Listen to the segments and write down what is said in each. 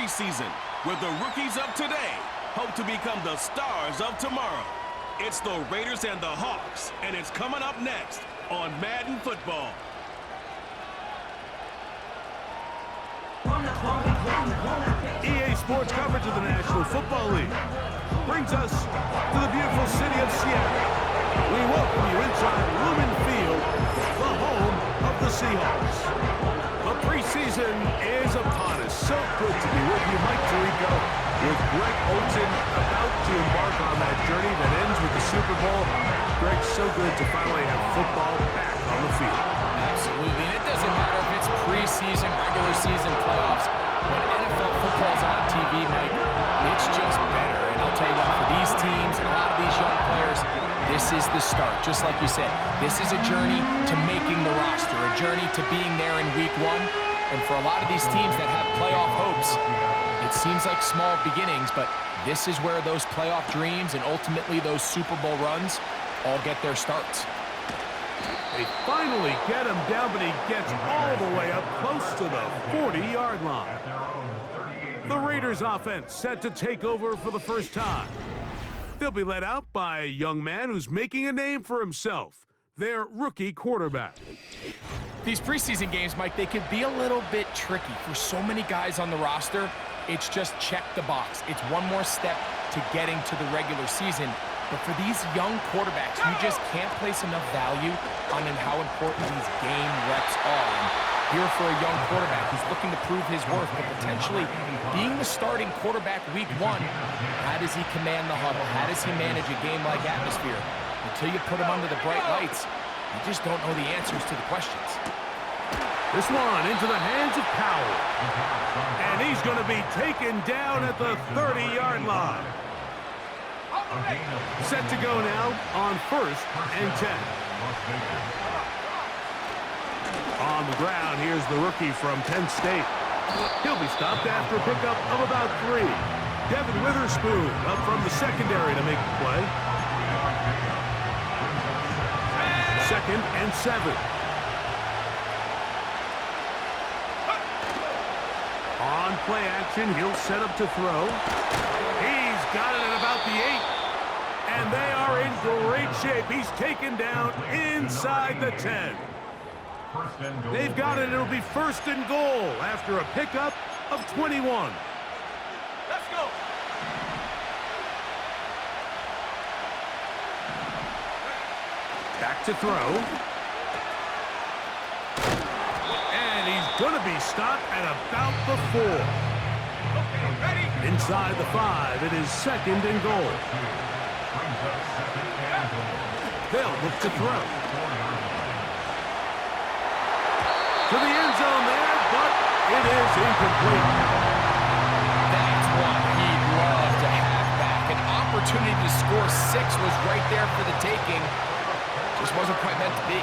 preseason, where the rookies of today hope to become the stars of tomorrow. It's the Raiders and the Hawks, and it's coming up next on Madden Football. EA Sports coverage of the National Football League brings us to the beautiful city of Seattle. We welcome you inside Lumen Field, the home of the Seahawks. The preseason is upon us. So good to be with you, Mike Tirico, with Greg Olsen about to embark on that journey that ends with the Super Bowl. Greg, so good to finally have football back on the field. Absolutely, and it doesn't matter if it's preseason, regular season, playoffs. When NFL football's on TV, Mike, it's just better. And I'll tell you what, for these teams and a lot of these young players, this is the start. Just like you said, this is a journey to making the roster, a journey to being there in week one. And for a lot of these teams that have playoff hopes, it seems like small beginnings, but this is where those playoff dreams and ultimately those Super Bowl runs all get their starts. They finally get him down, but he gets all the way up close to the 40-yard line. The Raiders offense set to take over for the first time. They'll be led out by a young man who's making a name for himself, their rookie quarterback. These preseason games, Mike, they could be a little bit tricky. For so many guys on the roster, it's just check the box. It's one more step to getting to the regular season. But for these young quarterbacks, you just can't place enough value on how important these game reps are. And here for a young quarterback who's looking to prove his worth, but potentially being the starting quarterback week one, how does he command the huddle? How does he manage a game-like atmosphere? Until you put him under the bright lights, you just don't know the answers to the questions. This one into the hands of Powell. And he's going to be taken down at the 30-yard line. Set to go now on 1st and 10. On the ground, here's the rookie from Penn State. He'll be stopped after a pickup of about 3. Devin Witherspoon up from the secondary to make the play. 2nd and 7. On play action, he'll set up to throw. He's got it at about the 8. And they are in great shape. He's taken down inside the 10. They've got it. It'll be 1st and goal after a pickup of 21. Let's go. Back to throw. And he's going to be stopped at about the 4. Okay, ready? Inside the 5, it is 2nd and goal. They'll look to throw. To the end zone there, but it is incomplete. That's what he'd love to have back. An opportunity to score 6 was right there for the taking. Just wasn't quite meant to be.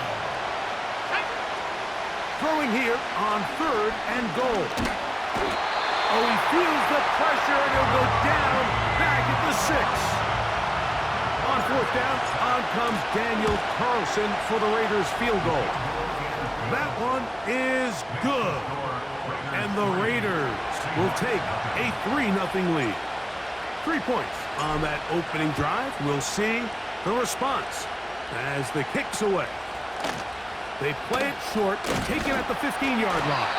Throwing here on 3rd and goal. Oh, he feels the pressure, and he'll go down back at the 6. On 4th down, on comes Daniel Carlson for the Raiders field goal. That one is good. And the Raiders will take a 3-0 lead. 3 points on that opening drive. We'll see the response as the kick's away. They play it short, take it at the 15-yard line.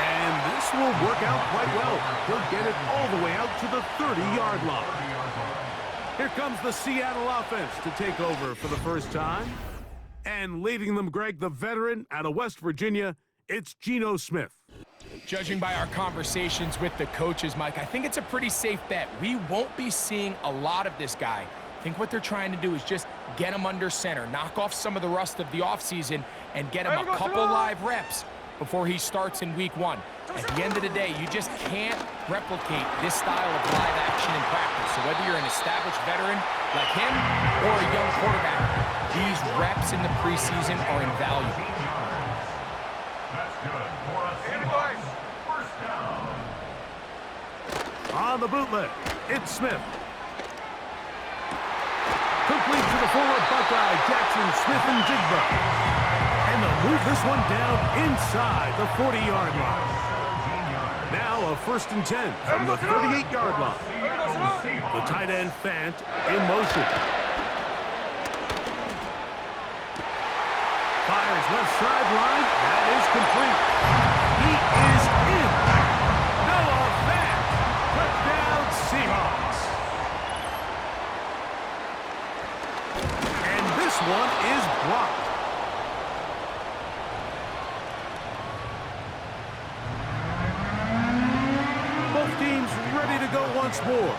And this will work out quite well. He'll get it all the way out to the 30-yard line. Here comes the Seattle offense to take over for the first time. And leading them, Greg, the veteran out of West Virginia, it's Geno Smith. Judging by our conversations with the coaches, Mike, I think it's a pretty safe bet. We won't be seeing a lot of this guy. I think what they're trying to do is just get him under center, knock off some of the rust of the offseason, and get him a couple live reps before he starts in week one. At the end of the day, you just can't replicate this style of live action in practice. So whether you're an established veteran like him or a young quarterback, these reps in the preseason are invaluable. On the bootleg, it's Smith. Complete to the forward Buckeye, Jackson Smith-Njigba. And they'll move this one down inside the 40-yard line. Now a 1st and 10 from the 38-yard line. The tight end Fant in motion. Fires left sideline. That is complete. He is in. Noah Fant. Touchdown Seahawks. And this one is blocked. Both teams ready to go once more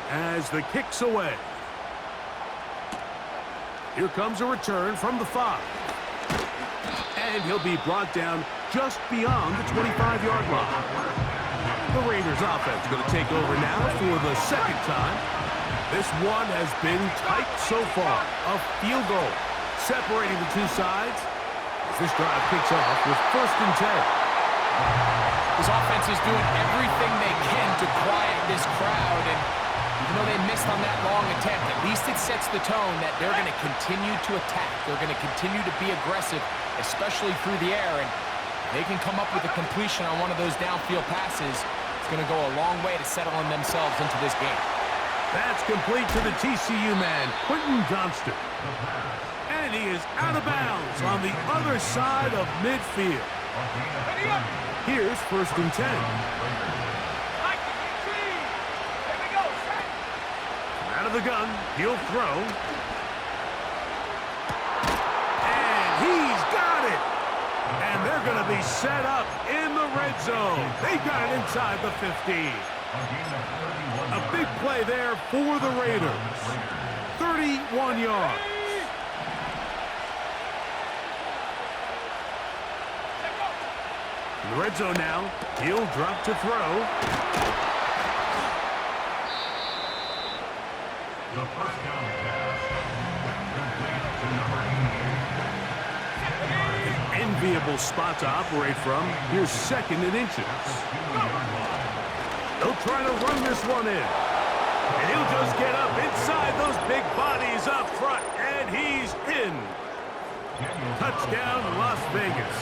as the kick's away. Here comes a return from the 5. And he'll be brought down just beyond the 25-yard line. The Raiders offense going to take over now for the second time. This one has been tight so far. A field goal separating the two sides as this drive kicks off with 1st and 10. This offense is doing everything they can to quiet this crowd, and even though they missed on that long attempt, at least it sets the tone that they're going to continue to attack. They're going to continue to be aggressive, especially through the air, and they can come up with a completion on one of those downfield passes. It's going to go a long way to settling themselves into this game. That's complete to the TCU man, Quentin Johnston. And he is out of bounds on the other side of midfield. Here's 1st and 10. Out of the gun, he'll throw. And he's got it. And they're going to be set up in the red zone. They got it inside the 15. A big play there for the Raiders. 31 yards. In the red zone now, he'll drop to throw. The first down pass complete to number 8. An enviable spot to operate from. Here's 2nd and inches. They'll try to run this one in. And he'll just get up inside those big bodies up front. And he's in. Touchdown, Las Vegas.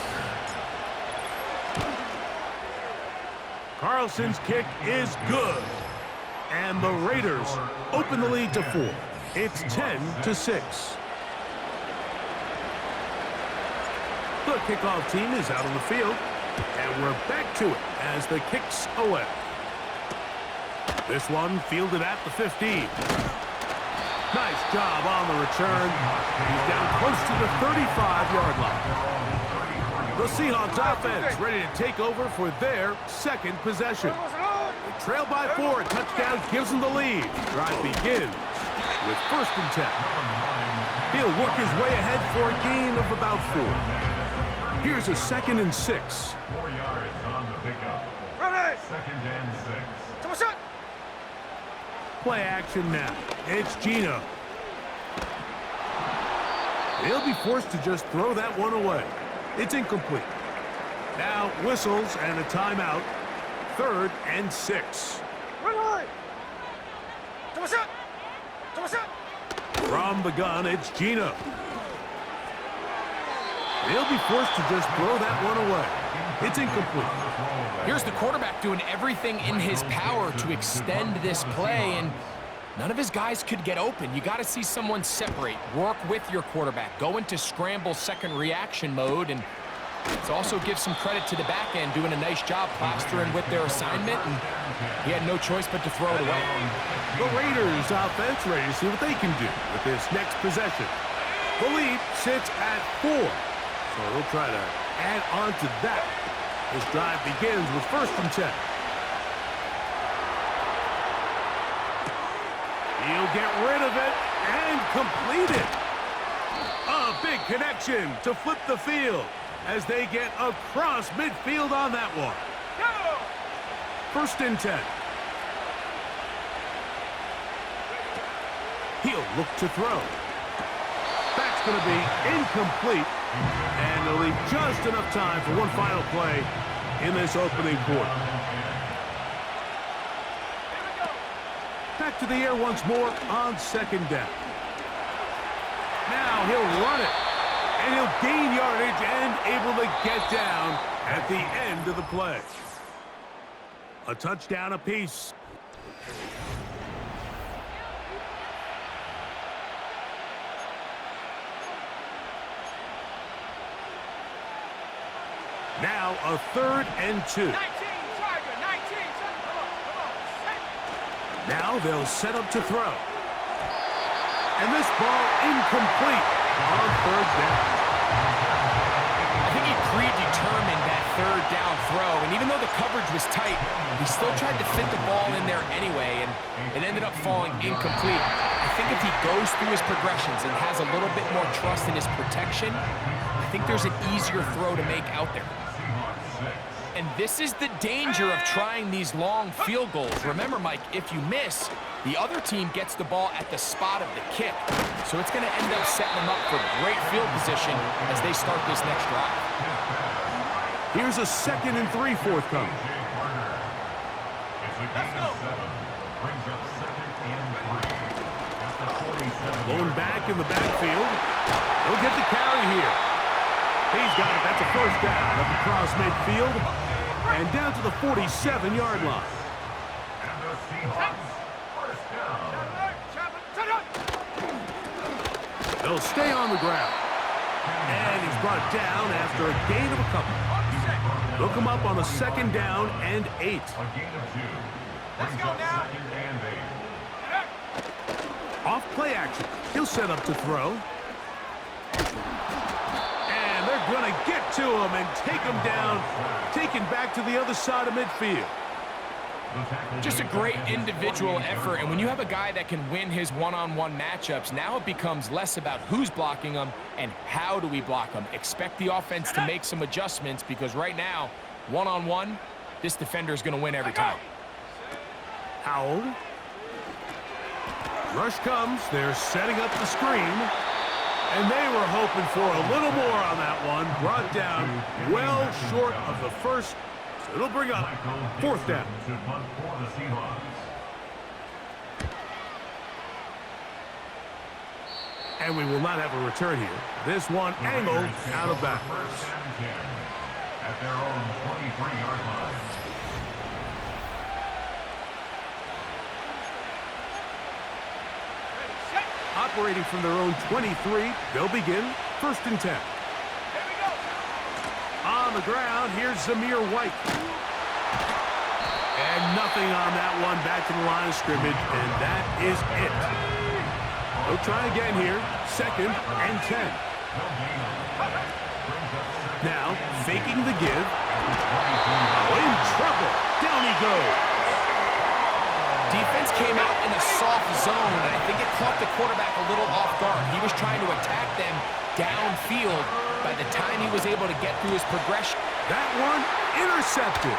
Carlson's kick is good. And the Raiders open the lead to 4. It's 10-6. The kickoff team is out on the field. And we're back to it as the kick's away. This one fielded at the 15. Nice job on the return. He's down close to the 35-yard line. The Seahawks offense ready to take over for their 2nd possession. They trail by 4. A touchdown gives them the lead. Drive begins with 1st and 10. He'll work his way ahead for a gain of about 4. Here's a 2nd and 6. 4 yards on the pickup. 2nd and 6. Play action now. It's Gino. He'll be forced to just throw that one away. It's incomplete. Now whistles and a timeout. 3rd and 6. From the gun, it's Gino. He'll be forced to just throw that one away. It's incomplete. Here's the quarterback doing everything in his power to extend this play, and none of his guys could get open. You got to see someone separate, work with your quarterback, go into scramble second reaction mode, and it also gives some credit to the back end doing a nice job plastering with their assignment, and he had no choice but to throw it away. The Raiders offense ready to see what they can do with this next possession. The lead sits at 4, so they'll try to add on to that. This drive begins with 1st and 10. He'll get rid of it and complete it. A big connection to flip the field as they get across midfield on that one. 1st and 10. He'll look to throw. That's going to be incomplete. And they'll leave just enough time for one final play in this opening quarter. Back to the air once more on 2nd down. Now he'll run it. And he'll gain yardage and able to get down at the end of the play. A touchdown apiece. Now a 3rd and 2. Now they'll set up to throw. And this ball incomplete on 3rd down. I think he predetermined that 3rd down throw, and even though the coverage was tight, he still tried to fit the ball in there anyway, and it ended up falling incomplete. I think if he goes through his progressions and has a little bit more trust in his protection, I think there's an easier throw to make out there. And this is the danger of trying these long field goals. Remember, Mike, if you miss, the other team gets the ball at the spot of the kick. So it's going to end up setting them up for great field position as they start this next drive. Here's a 2nd and 3 forthcoming. Going back in the backfield. He'll get the carry here. He's got it. That's a 1st down up across midfield and down to the 47-yard line. They'll stay on the ground. And he's brought down after a gain of a couple. They'll come up on a 2nd down and 8. A gain of 2. Let's go now. 2nd and 8. Off play action. He'll set up to throw. And they're going to get to him and take him down, taken back to the other side of midfield. Just a great individual effort, and when you have a guy that can win his one-on-one matchups, now it becomes less about who's blocking him and how do we block him. Expect the offense to make some adjustments because right now, one-on-one, this defender is going to win every time. Howell. Rush comes. They're setting up the screen. And they were hoping for a little more on that one. Brought down well short of the first. So it'll bring up 4th down. And we will not have a return here. This one angled out of bounds. At their own 23-yard line. Operating from their own 23, they'll begin 1st and 10. On the ground, here's Zamir White. And nothing on that one, back to the line of scrimmage, and that is it. They'll try again here, 2nd and 10. Now, faking the give. In trouble, down he goes. Defense came out in a soft zone, and I think it caught the quarterback a little off guard. He was trying to attack them downfield. By the time he was able to get through his progression. That one intercepted.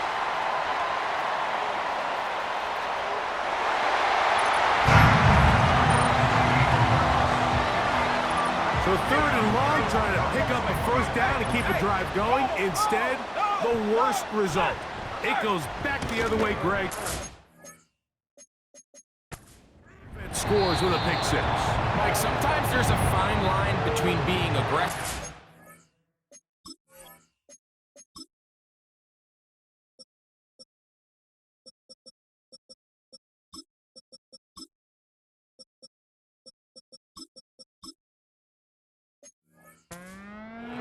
So 3rd and long, trying to pick up a 1st down to keep a drive going. Instead, the worst result. It goes back the other way, Greg. Scores with a pick 6. Mike, sometimes there's a fine line between being aggressive.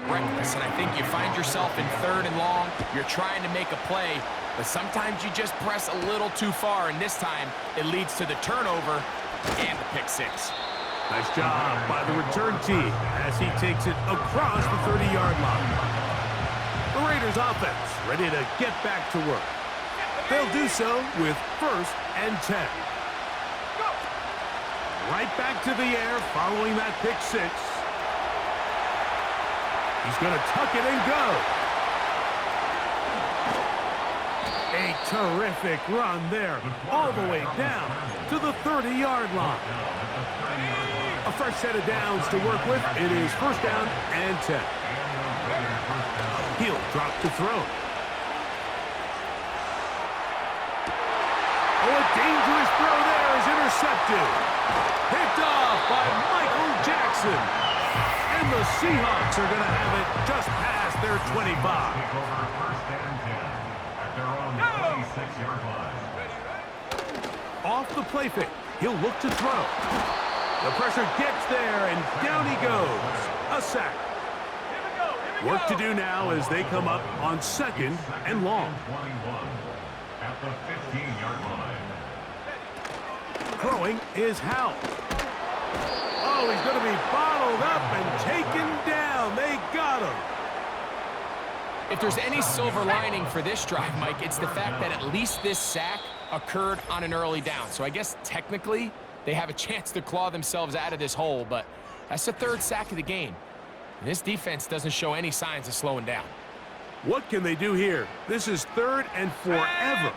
Reckless, and I think you find yourself in 3rd and long. You're trying to make a play, but sometimes you just press a little too far, and this time it leads to the turnover and the pick 6. Nice job by the return team as he takes it across the 30-yard line. The Raiders offense ready to get back to work. They'll do so with 1st and 10. Right back to the air following that pick 6. He's going to tuck it and go. A terrific run there, all the way down to the 30-yard line. A fresh set of downs to work with. It is 1st down and 10. He'll drop to throw. Oh, a dangerous throw there is intercepted. Picked off by Michael Jackson. And the Seahawks are going to have it just past their 25. Take over 1st and 10 at their around the 26-yard line. Off the play fake. He'll look to throw. The pressure gets there, and down he goes. A sack. Work to do now as they come up on 2nd and long. 21 at the 15-yard line. Throwing is Howell. Oh, he's going to be bottled up and taken down. They got him. If there's any silver lining for this drive, Mike, it's the fact that at least this sack occurred on an early down. So I guess technically they have a chance to claw themselves out of this hole, but that's the 3rd sack of the game. And this defense doesn't show any signs of slowing down. What can they do here? This is 3rd and forever.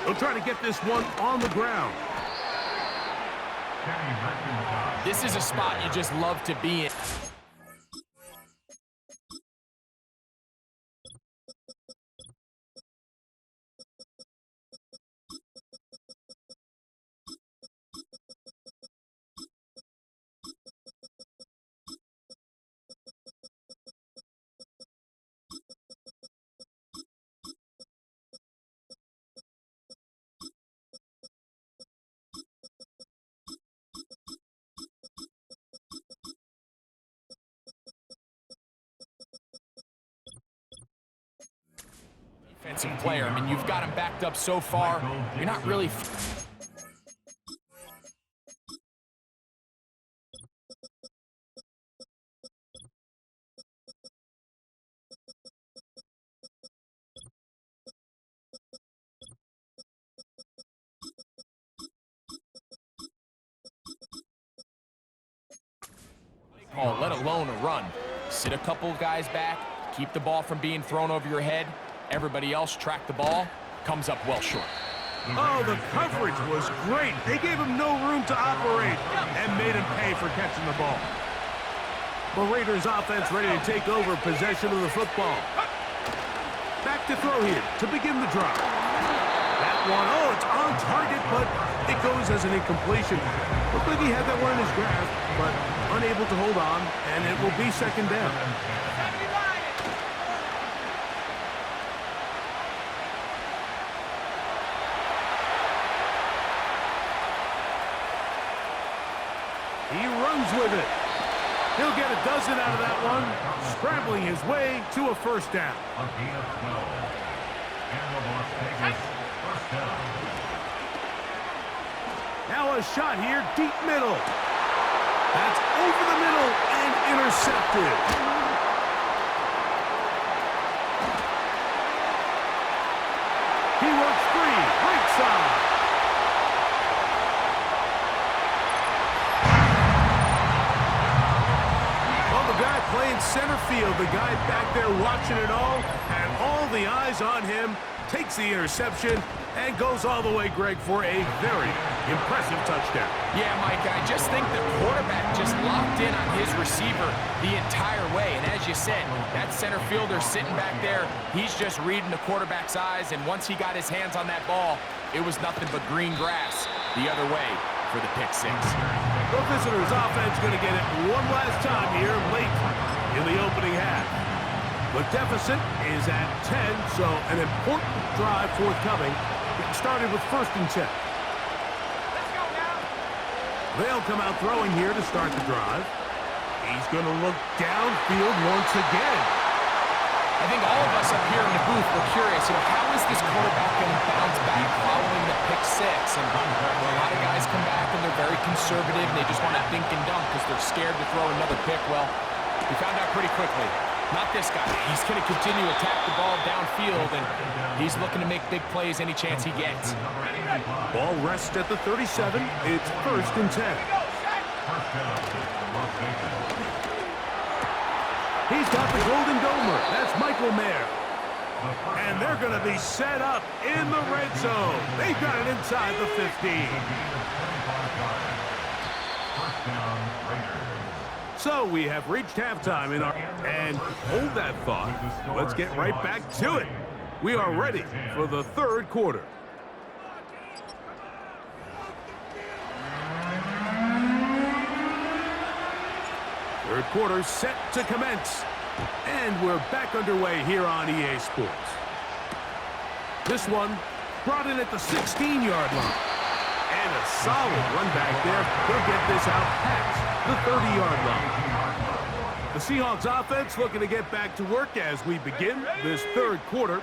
They'll try to get this one on the ground. This is a spot you just love to be in. Defensive player. I mean, you've got him backed up so far. You're not really... let alone a run. Sit a couple guys back, keep the ball from being thrown over your head. Everybody else track the ball, comes up well short. Oh, the coverage was great. They gave him no room to operate and made him pay for catching the ball. The Raiders offense ready to take over possession of the football. Back to throw here to begin the drive. That one, oh, it's on target, but it goes as an incompletion. Looked like he had that one in his grasp, but unable to hold on, and it will be 2nd down. He runs with it. He'll get a dozen out of that one, scrambling his way to a 1st down. A gain of 12. And the Las Vegas 1st down. Now a shot here, deep middle. That's over the middle and intercepted. He works free, right side. Playing center field, the guy back there watching it all the eyes on him, takes the interception, and goes all the way, Greg, for a very impressive touchdown. Yeah, Mike, I just think the quarterback just locked in on his receiver the entire way. And as you said, that center fielder sitting back there, he's just reading the quarterback's eyes, and once he got his hands on that ball, it was nothing but green grass the other way for the pick six. The visitors' offense going to get it one last time here late in the opening half. The deficit is at 10, so an important drive forthcoming. It started with 1st and 10. Let's go now. They'll come out throwing here to start the drive. He's going to look downfield once again. I think all of us up here in the booth were curious, how is this quarterback going to bounce back following the pick six? And a lot of guys come back and they're very conservative and they just want to dink and dunk because they're scared to throw another pick. Well, we found out pretty quickly. Not this guy. He's going to continue to attack the ball downfield, and he's looking to make big plays any chance he gets. Ball rests at the 37. It's 1st and 10. He's got the Golden Domer. That's Michael Mayer. And they're going to be set up in the red zone. They've got it inside the 15. So we have reached halftime in our... And hold that thought. Let's get right back to it. We are ready for the 3rd quarter. Third quarter set to commence. And we're back underway here on EA Sports. This one brought in at the 16-yard line. And a solid run back there. He'll get this out past the 30-yard line. The Seahawks offense looking to get back to work as we begin this third quarter.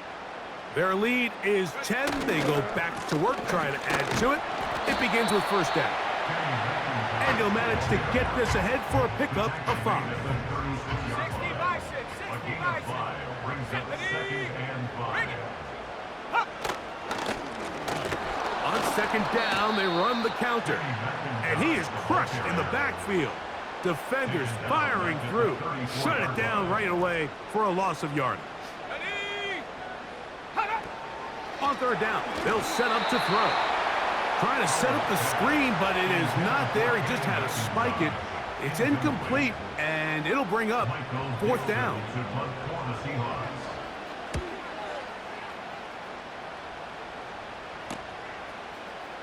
Their lead is 10. They go back to work, trying to add to it. It begins with first down. And he'll manage to get this ahead for a pickup of 5. 60 by 6, 60 by 6. Brings up second and 5. Bring it. On second down, they run the counter. And he is crushed in the backfield. Defenders firing through. Shut it down right away for a loss of yardage. Ready. On third down, they'll set up to throw. Trying to set up the screen, but it is not there. He just had to spike it. It's incomplete, and it'll bring up fourth down.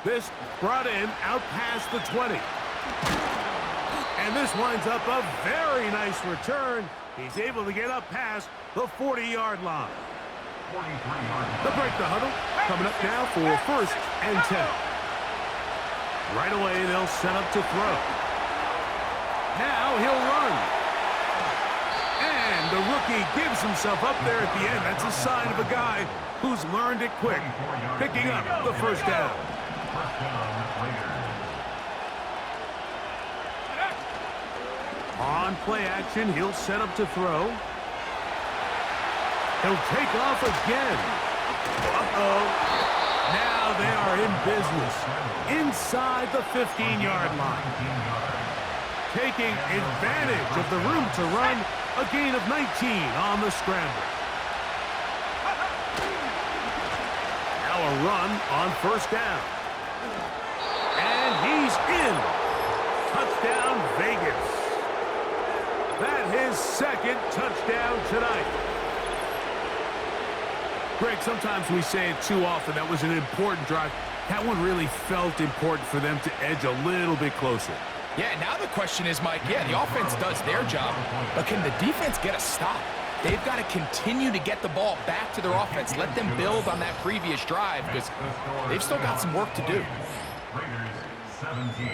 This brought in out past the 20. And this winds up a very nice return. He's able to get up past the 40-yard line. They'll break the huddle. Coming up now for first and 10. Right away, they'll set up to throw. Now he'll run. And the rookie gives himself up there at the end. That's a sign of a guy who's learned it quick. Picking up the first down. On play action, he'll set up to throw. He'll take off again. Uh-oh. Now they are in business. Inside the 15-yard line. Taking advantage of the room to run. A gain of 19 on the scramble. Now a run on first down. And he's in. Touchdown, Vegas. That his second touchdown tonight. Greg, sometimes we say it too often. That was an important drive. That one really felt important for them to edge a little bit closer. Yeah, now the question is, Mike, yeah, the offense does their job, but can the defense get a stop? They've got to continue to get the ball back to their offense. Let them build on that previous drive because they've still got some work to do. Raiders 17.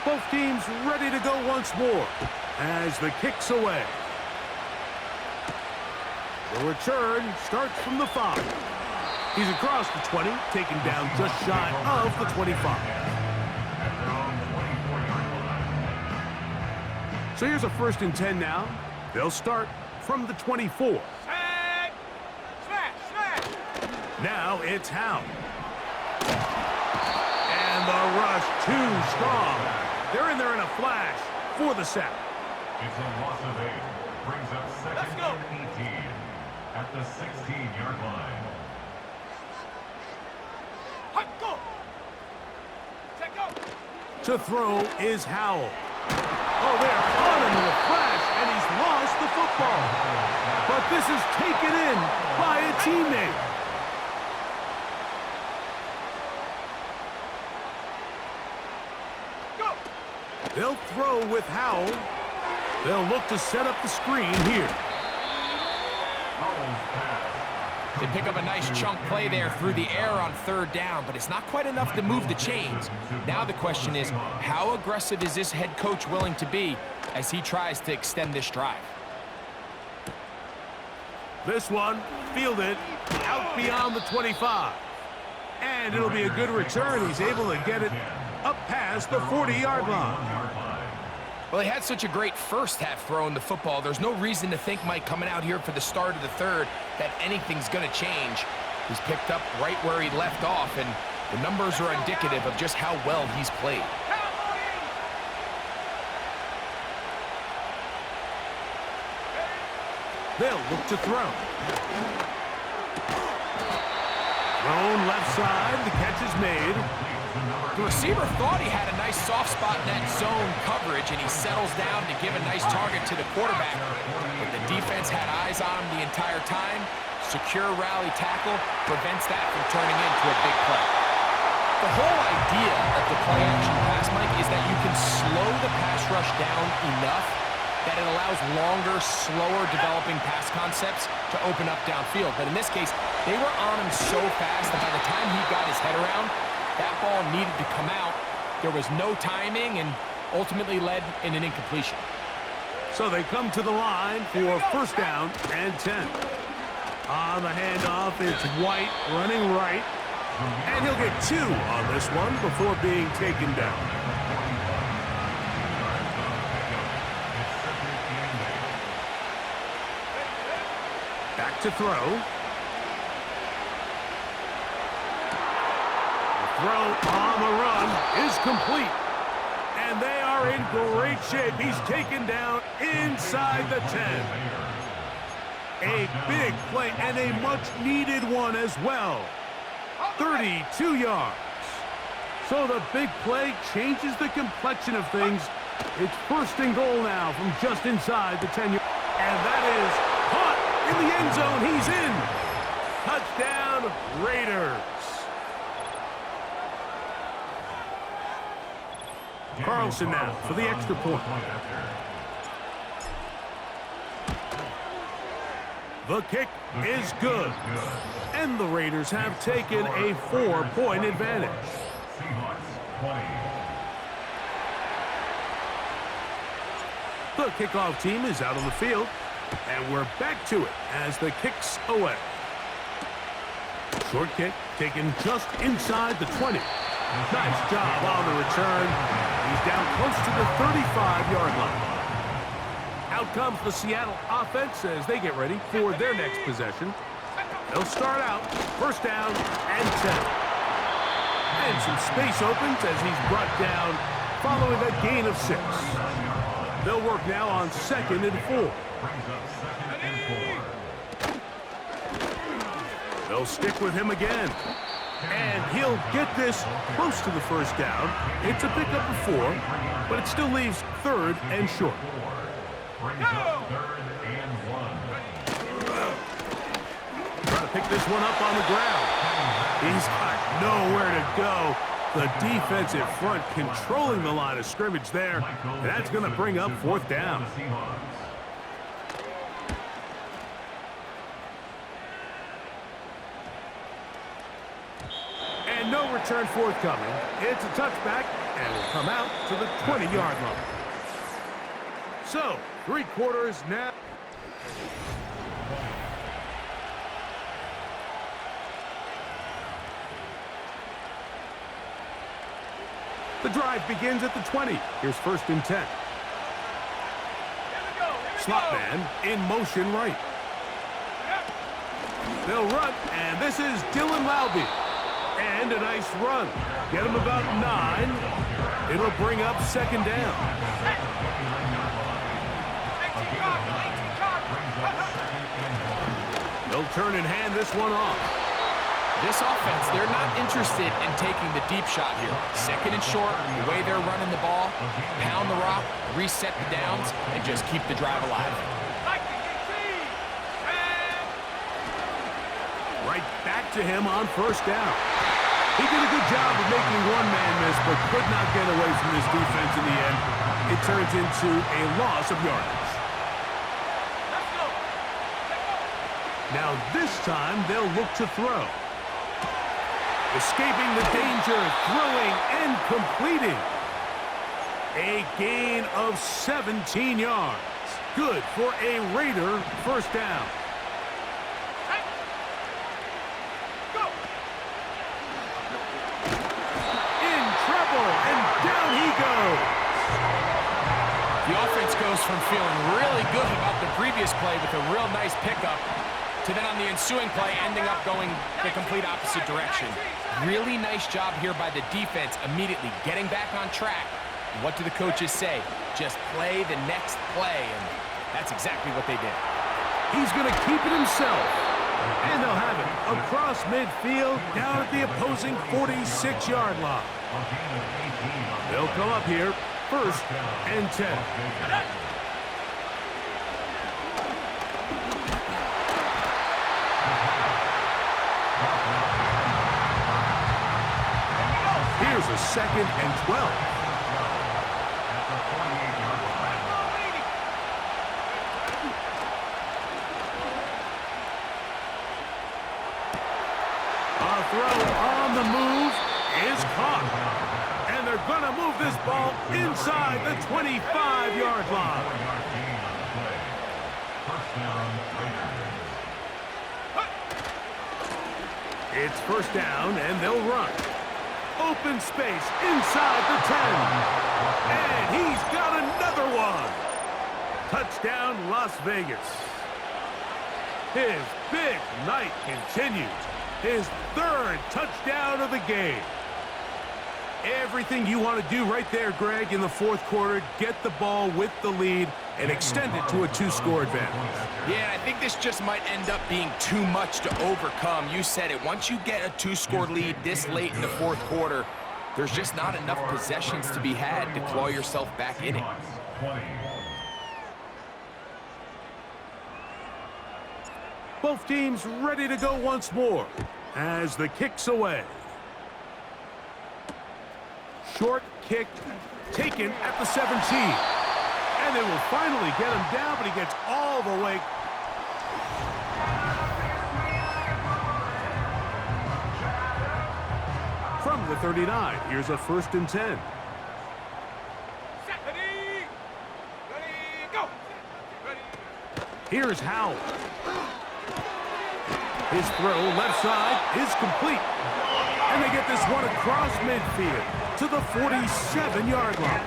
Both teams ready to go once more as the kick's away. The return starts from the 5. He's across the 20, taken down just shy of the 25. So here's a first and 10 now. They'll start from the 24. Smash! Smash! Now it's Howe. And the rush too strong. They're in there in a flash for the sack. It's a loss of 8. Brings up Let's second go. and 18 at the 16-yard line. Hut, go! Check go! To throw is Howell. Oh, they're on him with a flash, and he's lost the football. But this is taken in by a teammate. Go! They'll throw with Howell. They'll look to set up the screen here. They pick up a nice chunk play there through the air on third down, but it's not quite enough to move the chains. Now the question is, how aggressive is this head coach willing to be as he tries to extend this drive? This one fielded out beyond the 25. And it'll be a good return. He's able to get it up past the 40-yard line. Well, he had such a great first half throwing the football. There's no reason to think, Mike, coming out here for the start of the third, that anything's going to change. He's picked up right where he left off, and the numbers are indicative of just how well he's played. They'll look to throw. Thrown left side. The catch is made. The receiver thought he had a nice soft spot in that zone coverage, and he settles down to give a nice target to the quarterback. But the defense had eyes on him the entire time. Secure rally tackle prevents that from turning into a big play. The whole idea of the play action pass, Mike, is that you can slow the pass rush down enough that it allows longer, slower developing pass concepts to open up downfield. But in this case, they were on him so fast that by the time he got his head around, that ball needed to come out. There was no timing and ultimately led in an incompletion. So they come to the line for first down and 10. On the handoff, it's White running right. And he'll get 2 on this one before being taken down. Back to throw. The throw on the run is complete. And they are in great shape. He's taken down inside the 10. A big play and a much-needed one as well. 32 yards. So the big play changes the complexion of things. It's first and goal now from just inside the 10-yard. And that is caught in the end zone. He's in. Touchdown, Raiders. Carlson now for the extra point. The kick is good. And the Raiders have taken a 4-point advantage. The kickoff team is out on the field. And we're back to it as the kick's away. Short kick taken just inside the 20. Nice job on the return. He's down close to the 35-yard line. Out comes the Seattle offense as they get ready for their next possession. They'll start out first down and 10. And some space opens as he's brought down following a gain of 6. They'll work now on 2nd and 4. They'll stick with him again. And he'll get this close to the first down. It's a pickup of 4, but it still leaves 3rd and short. Trying to pick this one up on the ground. He's got nowhere to go. The defensive front controlling the line of scrimmage there. And that's going to bring up 4th down. And no return forthcoming. It's a touchback and will come out to the 20-yard line. So, 3 quarters now. The drive begins at the 20. Here's 1st and 10. Slot man in motion right. They'll run, and this is Dylan Laube. And a nice run. Get him about 9. It'll bring up 2nd down. They'll turn and hand this one off. This offense, they're not interested in taking the deep shot here. 2nd and short, the way they're running the ball, pound the rock, reset the downs, and just keep the drive alive. Right back to him on 1st down. He did a good job of making one man miss, but could not get away from this defense in the end. It turns into a loss of yardage. Now this time, they'll look to throw. Escaping the danger, throwing and completing. A gain of 17 yards. Good for a Raider 1st down. In trouble, and down he goes. The offense goes from feeling really good about the previous play with a real nice pickup to then on the ensuing play ending up going the complete opposite direction. Really nice job here by the defense immediately getting back on track. And what do the coaches say? Just play the next play, and that's exactly what they did. He's going to keep it himself. And they'll have it across midfield down at the opposing 46-yard line. They'll come up here 1st and 10. Here's a 2nd and 12. throw on the move is caught. And they're going to move this ball inside the 25-yard line. It's first down, and they'll run. Open space inside the 10. And he's got another one. Touchdown, Las Vegas. His big night continues. His third touchdown of the game. Everything you want to do right there, Greg, in the fourth quarter, get the ball with the lead and extend it to a two-score advantage. Yeah, I think this just might end up being too much to overcome. You said it. Once you get a two-score lead this late in the fourth quarter, there's just not enough possessions to be had to claw yourself back in it. Both teams ready to go once more as the kick's away. Short kick taken at the 17. And they will finally get him down, but he gets all the way. From the 39, here's a 1st and 10. Ready, go. Ready. Here's Howell. His throw left side is complete. And they get this one across midfield to the 47-yard line.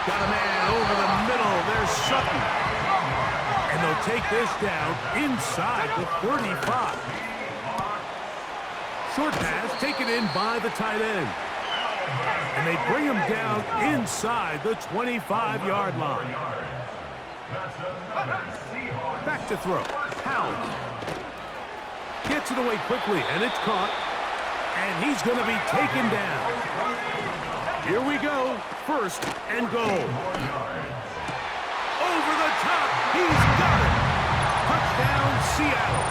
Got a man over the middle. There's Sutton. And they'll take this down inside the 35. Short pass taken in by the tight end. And they bring him down inside the 25-yard line. Back to throw. Howell. Gets it away quickly, and it's caught. And he's going to be taken down. Here we go. 1st and goal. Over the top. He's got it. Touchdown, Seattle.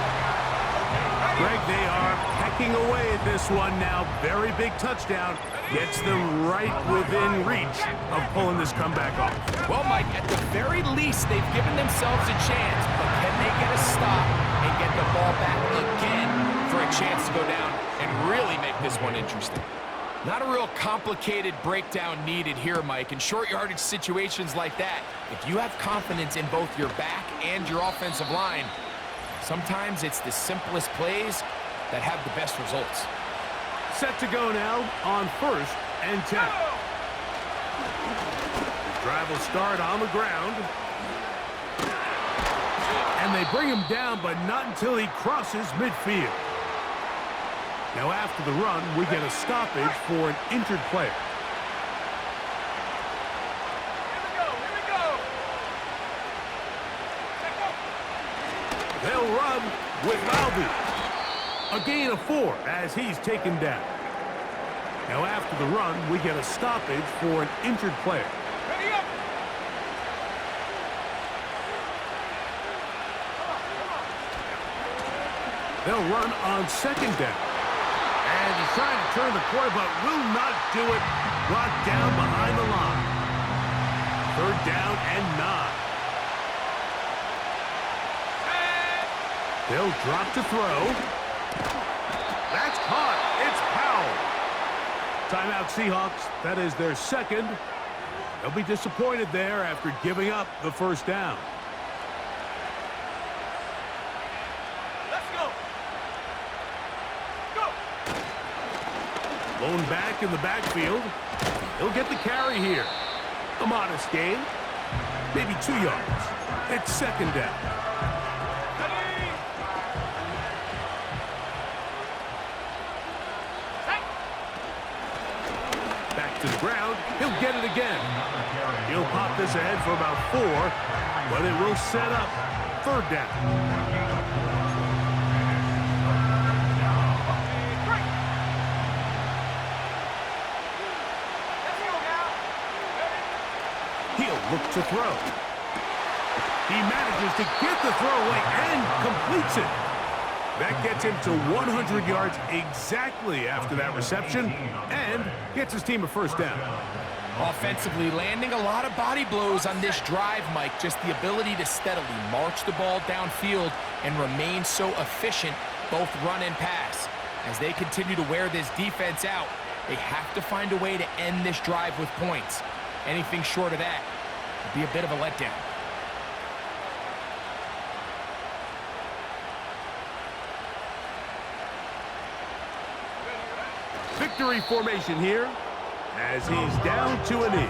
Greg, they are pecking away at this one now. Very big touchdown. Gets them right within reach of pulling this comeback off. Well, Mike, at the very least, they've given themselves a chance, but can they get a stop and get the ball back again for a chance to go down and really make this one interesting? Not a real complicated breakdown needed here, Mike. In short yardage situations like that, if you have confidence in both your back and your offensive line, sometimes it's the simplest plays that have the best results. Set to go now on 1st and 10. The drive will start on the ground. And they bring him down, but not until he crosses midfield. Now after the run, we get a stoppage for an injured player. Here we go. They'll run with Malby. A gain of 4 as he's taken down. Now after the run, we get a stoppage for an injured player. Ready up. They'll run on 2nd down. And he's trying to turn the corner, but will not do it. Brought down behind the line. 3rd down and 9. They'll drop to throw. That's caught. It's Powell. Timeout, Seahawks. That is their 2nd. They'll be disappointed there after giving up the 1st down. Let's go. Go. Blown back in the backfield. He'll get the carry here. A modest gain. Maybe 2 yards. It's 2nd down. Ready. Set. Back to the ground. He'll get it again. He'll pop this ahead for about 4, but it will set up 3rd down. Great. Let's go now. He'll look to throw. He manages to get the throw away and completes it. That gets him to 100 yards exactly after that reception and gets his team a 1st down. Offensively, landing a lot of body blows on this drive, Mike. Just the ability to steadily march the ball downfield and remain so efficient both run and pass. As they continue to wear this defense out, they have to find a way to end this drive with points. Anything short of that would be a bit of a letdown. Victory formation here as he's down to a knee.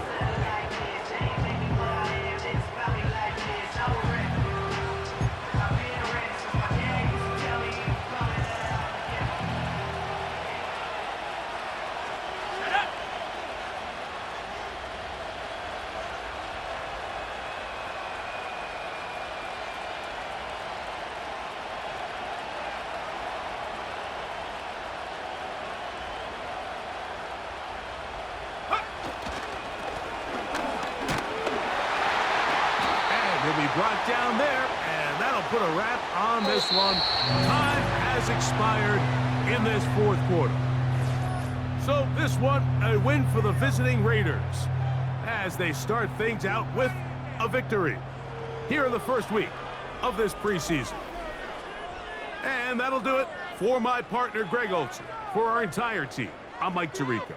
He'll be brought down there, and that'll put a wrap on this one. Time has expired in this fourth quarter. So this one, a win for the visiting Raiders as they start things out with a victory here in the first week of this preseason. And that'll do it for my partner, Greg Olson. For our entire team, I'm Mike Tirico.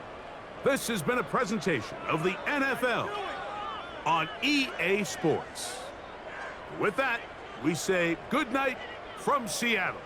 This has been a presentation of the NFL on EA Sports. With that, we say good night from Seattle.